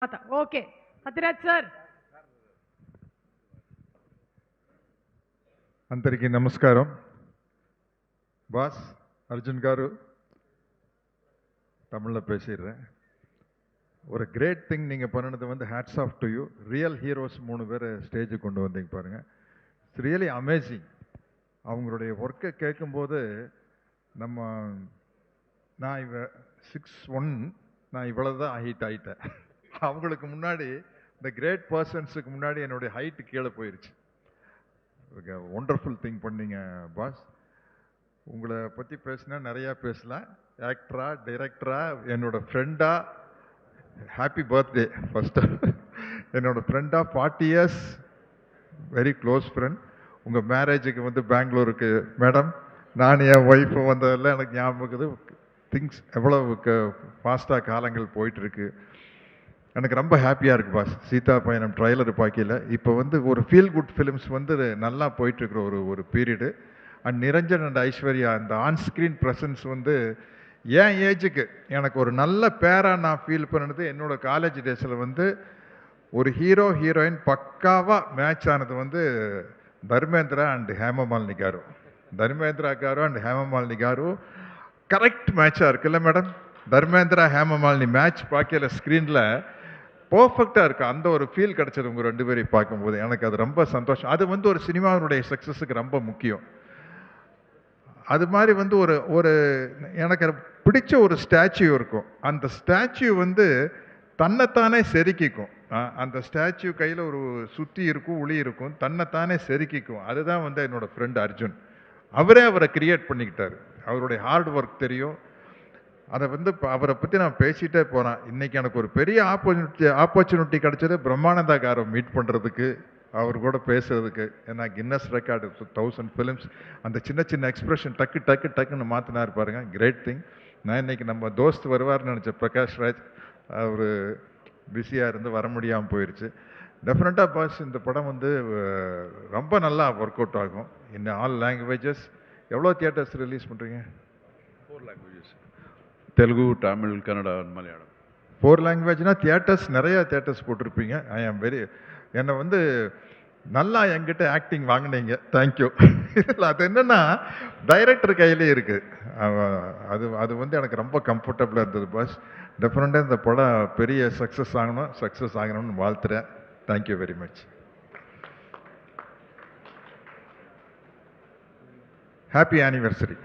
Okay Sathyaraj sir. అందరికీ నమస్కారం. Pass Arjun car தமிழில் பேசிடுறேன். ஒரு கிரேட் திங் நீங்கள் பண்ணினது வந்து hats off to you. Real heroes 3 பேர் ஸ்டேஜுக்கு கொண்டு வந்தீங்க பாருங்கள். It's really amazing. அவங்களுடைய ஒர்க்கை கேட்கும்போது நான் 6'1", நான் இவ்வளோ தான் ஹைட் ஆகிட்டேன். அவங்களுக்கு முன்னாடி இந்த கிரேட் பர்சன்ஸுக்கு முன்னாடி என்னுடைய ஹைட்டு கீழே போயிடுச்சு. ஒண்டர்ஃபுல் திங் பண்ணீங்க பாஸ். உங்களை பற்றி பேசினா நிறையா பேசலாம். ஆக்டரா, டைரக்டரா, என்னோட ஃப்ரெண்டா, ஹாப்பி பர்த்டே ஃபர்ஸ்ட். என்னோட ஃப்ரெண்டா 40 இயர்ஸ், வெரி க்ளோஸ் ஃப்ரெண்ட். உங்கள் மேரேஜுக்கு வந்து பெங்களூருக்கு மேடம், நான் என் ஒய்ஃபு வந்ததெல்லாம் எனக்கு ஞாபகம் இருக்குது. திங்ஸ் எவ்வளவு ஃபாஸ்ட்டாக காலங்கள் போயிட்டுருக்கு. எனக்கு ரொம்ப ஹாப்பியாக இருக்குது பாஸ். சீதா பயணம் ட்ரைலர் பார்க்கல. இப்போ வந்து ஒரு ஃபீல் குட் ஃபிலிம்ஸ் வந்து நல்லா போயிட்டுருக்குற ஒரு period. And Niranjan and Aishwarya அந்த ஆன்ஸ்க்ரீன் ப்ரெசன்ஸ் வந்து என் ஏஜுக்கு எனக்கு ஒரு நல்ல பேராக நான் ஃபீல் பண்ணினது என்னோடய காலேஜ் டேஸில் வந்து ஒரு ஹீரோ ஹீரோயின் பக்காவாக மேட்ச் ஆனது வந்து Dharmendra and Hema Malini garu. Dharmendra garu and Hema Malini garu correct மேட்சாக இருக்குல்ல மேடம்? தர்மேந்திரா ஹேமமாலினி மேட்ச் பார்க்கல ஸ்க்ரீனில் பர்ஃபெக்டாக இருக்குது. அந்த ஒரு ஃபீல் கிடச்சது உங்கள் 2 பேரையும் பார்க்கும்போது எனக்கு அது ரொம்ப சந்தோஷம். அது வந்து ஒரு சினிமாவினுடைய சக்ஸஸுக்கு ரொம்ப முக்கியம். அது மாதிரி வந்து ஒரு எனக்கு பிடிச்ச ஒரு ஸ்டாச்சு இருக்கும். அந்த ஸ்டாச்சு வந்து தன்னைத்தானே செதுக்கிக்கும். அந்த ஸ்டாச்சு கையில் ஒரு சுத்தி இருக்கும், உளி இருக்கும், தன்னைத்தானே செதுக்கிக்கும். அதுதான் வந்து என்னோடய ஃப்ரெண்ட் அர்ஜுன். அவரை கிரியேட் பண்ணிக்கிட்டார். அவருடைய ஹார்ட் ஒர்க் தெரியும். அதை வந்து அவரை பற்றி நான் பேசிகிட்டே போகிறேன். இன்றைக்கி எனக்கு ஒரு பெரிய ஆப்பர்ச்சுனிட்டி கிடச்சது பிரம்மானந்தா காரை மீட் பண்ணுறதுக்கு, அவர் கூட பேசுறதுக்கு. ஏன்னா கின்னஸ் ரெக்கார்டு 1000 ஃபிலிம்ஸ். அந்த சின்ன சின்ன எக்ஸ்பிரஷன் டக்குன்னு மாற்றினார் பாருங்க. Great thing. நான் இன்னைக்கு நம்ம தோஸ்த் வருவார்னு நினச்சேன், பிரகாஷ் ராஜ். அவர் பிஸியாக இருந்து வர முடியாமல் போயிடுச்சு. டெஃபினட்டாக பாஸ் இந்த படம் வந்து ரொம்ப நல்லா ஒர்க் அவுட் ஆகும். In all languages. எவ்வளோ தியேட்டர்ஸ் ரிலீஸ் பண்ணுறீங்க? 4 லாங்குவேஜஸ். தெலுங்கு, தமிழ், கன்னடா, மலையாளம். 4 லாங்குவேஜ்னா தியேட்டர்ஸ் நிறையா தியேட்டர்ஸ் போட்டிருப்பீங்க. ஐ ஆம் வெரி என்னை வந்து நல்லா என்கிட்ட ஆக்டிங் வாங்கினீங்க. தேங்க்யூ. இல்லை அது என்னென்னா டைரக்டர் கையிலே இருக்குது. அது வந்து எனக்கு ரொம்ப கம்ஃபர்டபுளாக இருந்தது பாஸ். டெஃபினட்டாக இந்த படம் பெரிய சக்ஸஸ் ஆகணும்னு வாழ்த்துறேன். Thank you very much. Happy anniversary.